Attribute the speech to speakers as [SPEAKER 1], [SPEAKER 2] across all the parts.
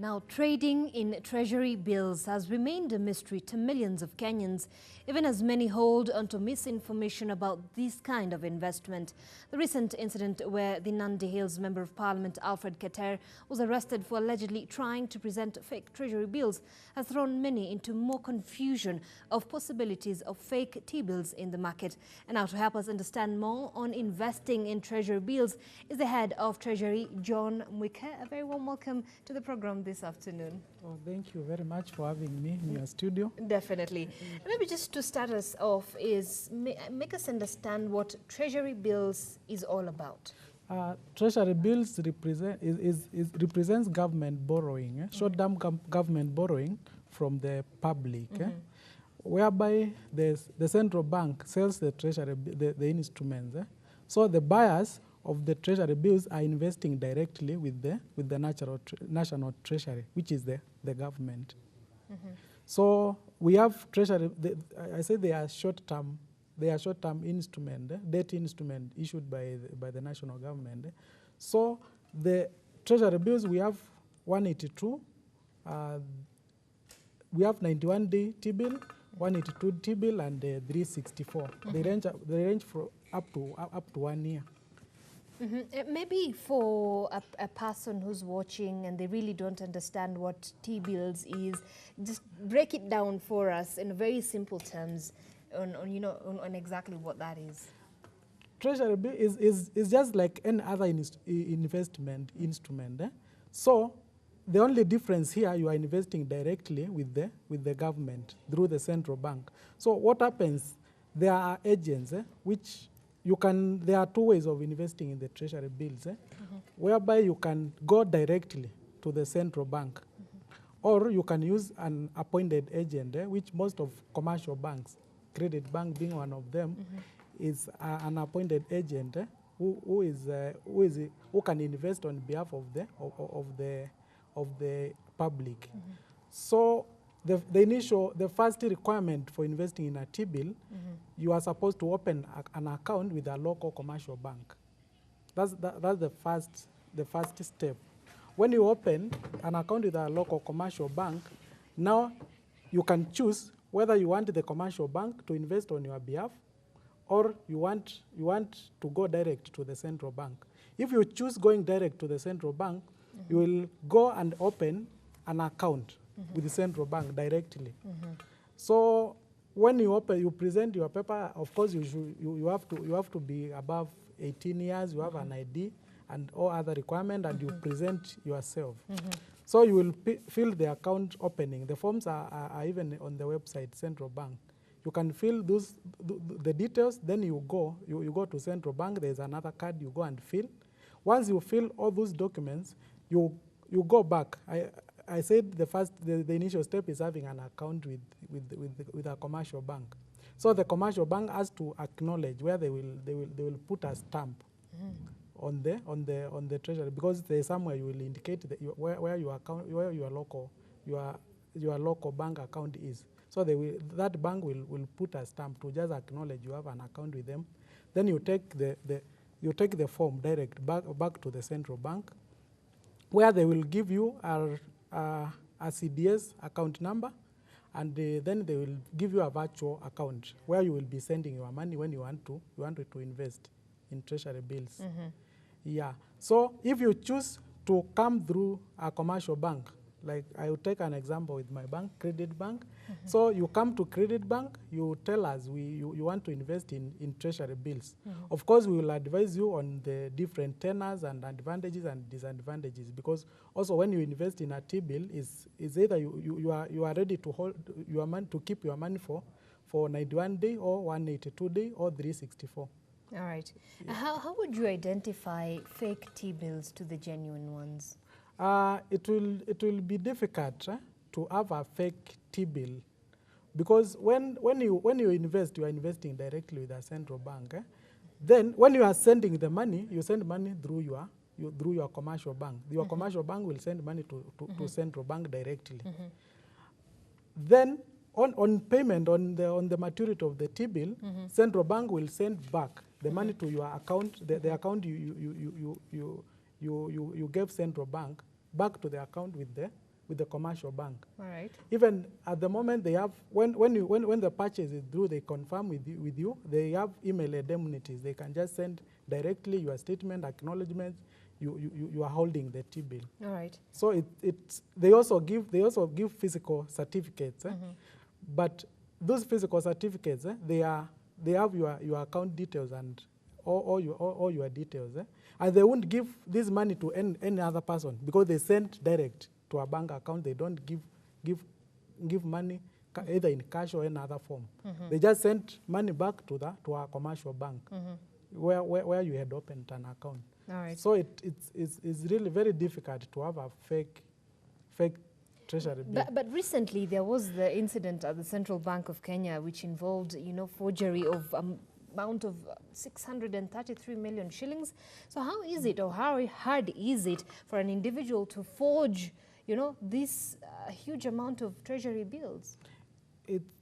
[SPEAKER 1] Now, trading in Treasury bills has remained a mystery to millions of Kenyans, even as many hold onto misinformation about this kind of investment. The recent incident where the Nandi Hills Member of Parliament Alfred Keter was arrested for allegedly trying to present fake Treasury bills has thrown many into more confusion of possibilities of fake T-bills in the market. And now to help us understand more on investing in Treasury bills is the head of Treasury, John Mwike. A very warm welcome to the program this afternoon.
[SPEAKER 2] Oh, thank you very much for having me in your studio.
[SPEAKER 1] Definitely. Maybe just to start us off is make us understand what Treasury bills is all about.
[SPEAKER 2] Treasury bills represents government borrowing, short-term government borrowing from the public, whereby the central bank sells the treasury the instruments. So the buyers of the treasury bills are investing directly with the national treasury, which is the government. So we have treasury. I say they are short-term. They are short-term instrument, debt instrument issued by the national government. So the treasury bills, we have 182. We have 91-day T-bill, 182 T-bill, and 364. They range from up to 1 year.
[SPEAKER 1] Maybe for a person who's watching and they really don't understand what T-bills is, just break it down for us in very simple terms on exactly what that is.
[SPEAKER 2] Treasury bill is just like any other investment instrument. So the only difference here, you are investing directly with the government through the central bank. So what happens? There are agents which there are two ways of investing in the treasury bills, whereby you can go directly to the central bank, or you can use an appointed agent, which most of commercial banks, Credit Bank being one of them, is an appointed agent who can invest on behalf of the public. So the first requirement for investing in a T-bill, you are supposed to open an account with a local commercial bank. That's the first step. When you open an account with a local commercial bank, now you can choose whether you want the commercial bank to invest on your behalf, or you want to go direct to the central bank. If you choose going direct to the central bank, you will go and open an account with the central bank directly. So when you open, you present your paper. Of course, you have to be above 18 years. You have an ID and all other requirements, and you present yourself. So you will fill the account opening. The forms are even on the website, Central Bank. You can fill the details. Then you go to Central Bank. There's another card you go and fill. Once you fill all those documents, you go back. I said the initial step is having an account with a commercial bank. So the commercial bank has to acknowledge where they will put a stamp on the treasury, because there's somewhere you will indicate that where your local bank account is. So that bank will put a stamp to just acknowledge you have an account with them. Then you take the form direct back to the central bank, where they will give you a CDS account number, and then they will give you a virtual account where you will be sending your money when you want to invest in treasury bills. Yeah. So if you choose to come through a commercial bank, like I will take an example with my bank, Credit Bank. So you come to Credit Bank, you tell us you want to invest in treasury bills. Of course, we will advise you on the different tenors and advantages and disadvantages, because also when you invest in a T-bill, is either you are ready to hold your money, to keep your money for 91 day or 182 day or 364.
[SPEAKER 1] All right. Yeah. How would you identify fake T-bills to the genuine ones?
[SPEAKER 2] It will be difficult to have a fake T-bill, because when you invest, you are investing directly with a central bank. Then when you are sending the money, you send money through your commercial bank. Your commercial bank will send money to central bank directly. Then on payment, on the maturity of the T-bill, central bank will send back the money to your account, the account you gave central bank, back to the account with with the commercial bank.
[SPEAKER 1] All right.
[SPEAKER 2] Even at the moment, they have, when the purchase is due, they confirm with you, they have email indemnities. They can just send directly your statement, acknowledgement, you are holding the T-bill.
[SPEAKER 1] All right.
[SPEAKER 2] So they also give physical certificates, but those physical certificates, they have your account details and all your details, and they won't give this money to any other person because they send direct to a bank account. They don't give money either in cash or any other form. They just send money back to our commercial bank where you had opened an account.
[SPEAKER 1] All right.
[SPEAKER 2] So it's really very difficult to have a fake treasury bill.
[SPEAKER 1] But recently there was the incident at the Central Bank of Kenya which involved, forgery of amount of 633 million shillings. So how is it, or how hard is it for an individual to forge, this huge amount of treasury bills?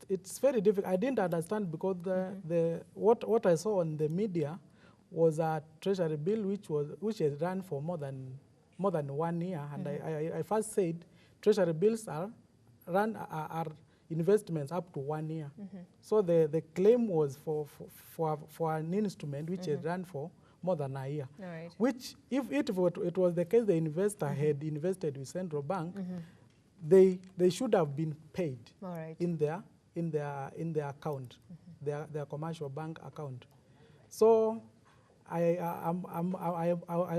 [SPEAKER 2] It's very difficult. I didn't understand because what I saw on the media was a treasury bill which has run for more than 1 year, and I first said treasury bills are investments up to 1 year. So the claim was for an instrument which has run for more than a year.
[SPEAKER 1] All right.
[SPEAKER 2] Which, if it was the case the investor had invested with Central Bank, they should have been paid.
[SPEAKER 1] All right.
[SPEAKER 2] in their account, their commercial bank account. So I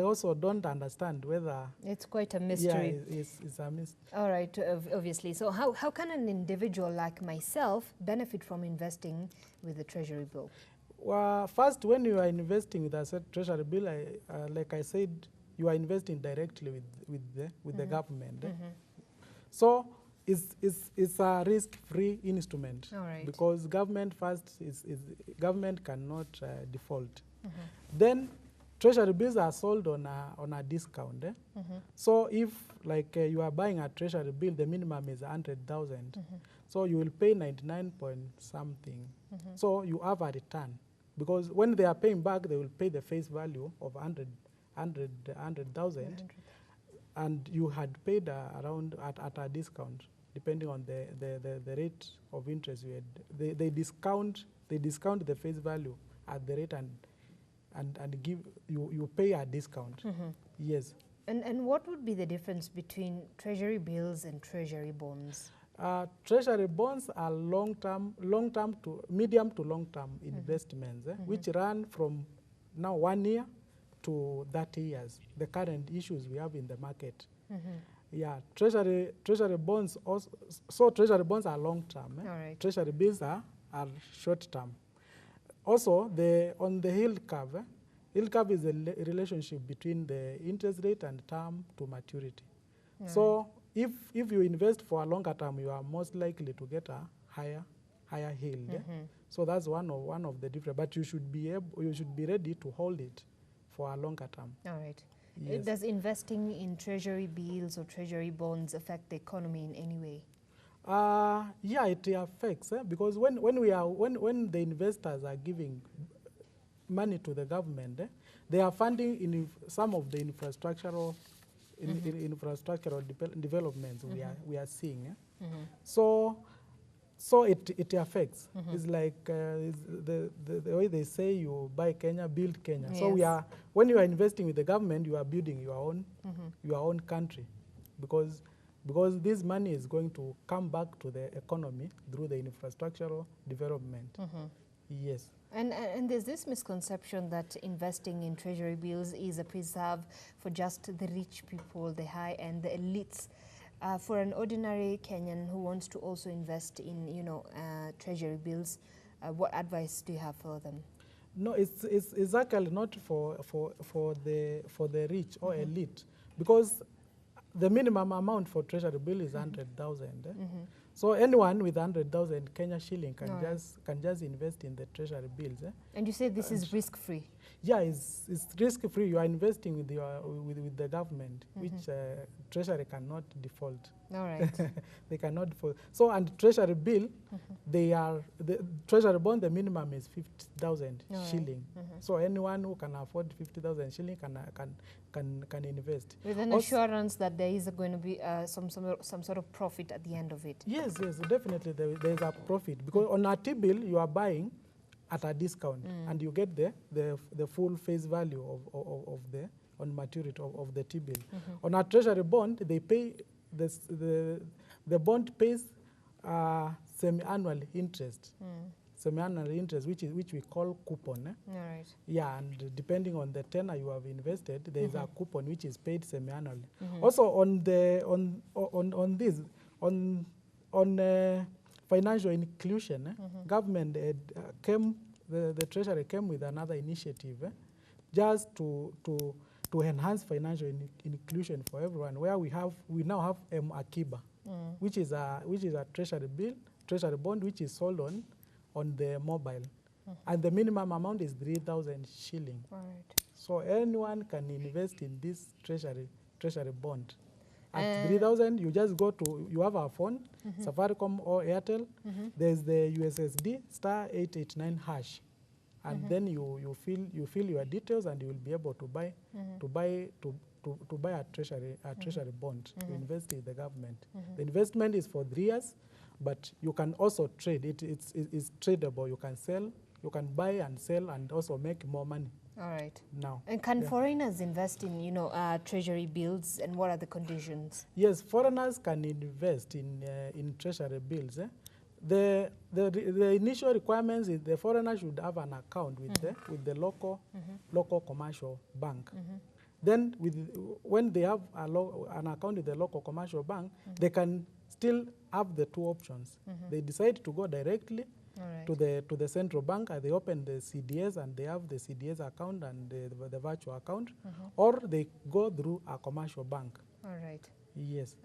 [SPEAKER 2] also don't understand whether
[SPEAKER 1] it's quite a mystery.
[SPEAKER 2] Yeah, it's a mystery.
[SPEAKER 1] All right, obviously. So how can an individual like myself benefit from investing with the treasury bill?
[SPEAKER 2] Well, first, when you are investing with a treasury bill, like I said, you are investing directly with the government. So it's a risk-free instrument.
[SPEAKER 1] All right.
[SPEAKER 2] Because government government cannot default. Then treasury bills are sold on a discount. So if you are buying a treasury bill, the minimum is 100,000. So you will pay 99 point something. So you have a return, because when they are paying back, they will pay the face value of 100,000, and you had paid around at a discount, depending on the rate of interest you had. They discount the face value at the rate and give you pay a discount. Yes.
[SPEAKER 1] And what would be the difference between treasury bills and treasury bonds?
[SPEAKER 2] Treasury bonds are medium to long-term investments, which run from now 1 year to 30 years, the current issues we have in the market. Yeah, treasury bonds also, so treasury bonds are long-term.
[SPEAKER 1] All right.
[SPEAKER 2] Treasury bills are short-term. Also, on the yield curve is a relationship between the interest rate and term to maturity.
[SPEAKER 1] All
[SPEAKER 2] so right. If you invest for a longer term, you are most likely to get a higher yield. So that's one of the difference. But you should be ready to hold it for a longer term.
[SPEAKER 1] All right.
[SPEAKER 2] Yes.
[SPEAKER 1] Does investing in treasury bills or treasury bonds affect the economy in any way?
[SPEAKER 2] Yeah, it affects, because when the investors are giving money to the government, they are funding some of the infrastructural developments we are seeing. So it affects. It's like the way they say, you buy Kenya, build Kenya.
[SPEAKER 1] Yes.
[SPEAKER 2] So when you are investing with the government, you are building your own country, because this money is going to come back to the economy through the infrastructural development. Yes.
[SPEAKER 1] And there's this misconception that investing in treasury bills is a preserve for just the rich people, the high-end, the elites. For an ordinary Kenyan who wants to also invest in, treasury bills, what advice do you have for them?
[SPEAKER 2] No, it's actually not for the rich or elite, because the minimum amount for treasury bill is 100,000. So anyone with 100,000 Kenya shilling can
[SPEAKER 1] All right.
[SPEAKER 2] can just invest in the treasury bills.
[SPEAKER 1] And you say this is risk-free?
[SPEAKER 2] Yeah, it's risk-free. You are investing with with the government, which treasury cannot default.
[SPEAKER 1] All right.
[SPEAKER 2] They cannot default. So, and treasury bill, the treasury bond, the minimum is 50,000 shilling. So anyone who can afford 50,000 shilling can invest.
[SPEAKER 1] With an assurance that there is going to be some sort of profit at the end of it.
[SPEAKER 2] Yes, definitely there is a profit, because on a T-bill you are buying at a discount, and you get the full face value of the on maturity of the T-bill. On a treasury bond, they pay the bond pays semi-annual interest. Semi-annual interest, which we call coupon.
[SPEAKER 1] All right.
[SPEAKER 2] Yeah, and depending on the tenor you have invested, there is a coupon which is paid semi-annually. Also on financial inclusion, government the Treasury came with another initiative just to enhance financial inclusion for everyone, where we now have Akiba, which is a treasury bond which is sold on the mobile, and the minimum amount is 3,000 shilling.
[SPEAKER 1] All right.
[SPEAKER 2] So anyone can invest in this treasury bond. At 3,000, you just go to, you have a phone, Safaricom or Airtel. There's the USSD *889 hash, and then you fill your details, and you will be able to buy a treasury bond to invest in the government. The investment is for 3 years, but you can also trade. It's tradable. You can sell, you can buy and sell, and also make more money.
[SPEAKER 1] All right.
[SPEAKER 2] Now.
[SPEAKER 1] And can foreigners invest in, treasury bills, and what are the conditions?
[SPEAKER 2] Yes, foreigners can invest in treasury bills. The initial requirements is the foreigner should have an account with the local commercial bank. Then when they have an account with the local commercial bank, they can still have the 2 options. They decide to go directly to the central bank, and they open the CDS, and they have the CDS account and the virtual account, or they go through a commercial bank.
[SPEAKER 1] All right.
[SPEAKER 2] Yes.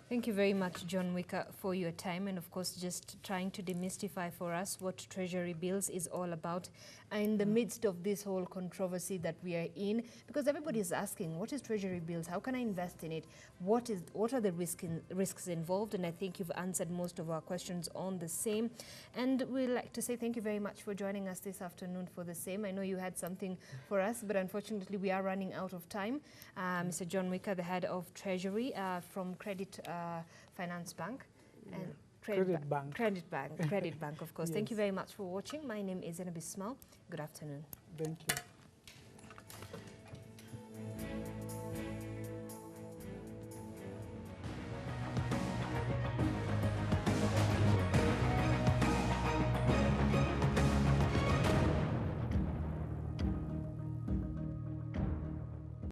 [SPEAKER 1] Thank you very much, John Wicker, for your time, and of course just trying to demystify for us what treasury bills is all about in the midst of this whole controversy that we are in, because everybody is asking, what is treasury bills? How can I invest in it? What are the risks involved? And I think you've answered most of our questions on the same. And we'd like to say thank you very much for joining us this afternoon for the same. I know you had something for us, but unfortunately we are running out of time. Mr. John Wicker, the head of Treasury from Credit Finance Bank and Credit Bank, of course.
[SPEAKER 2] Yes.
[SPEAKER 1] Thank you very much for watching. My name is Zenab Ismail. Good afternoon.
[SPEAKER 2] Thank you.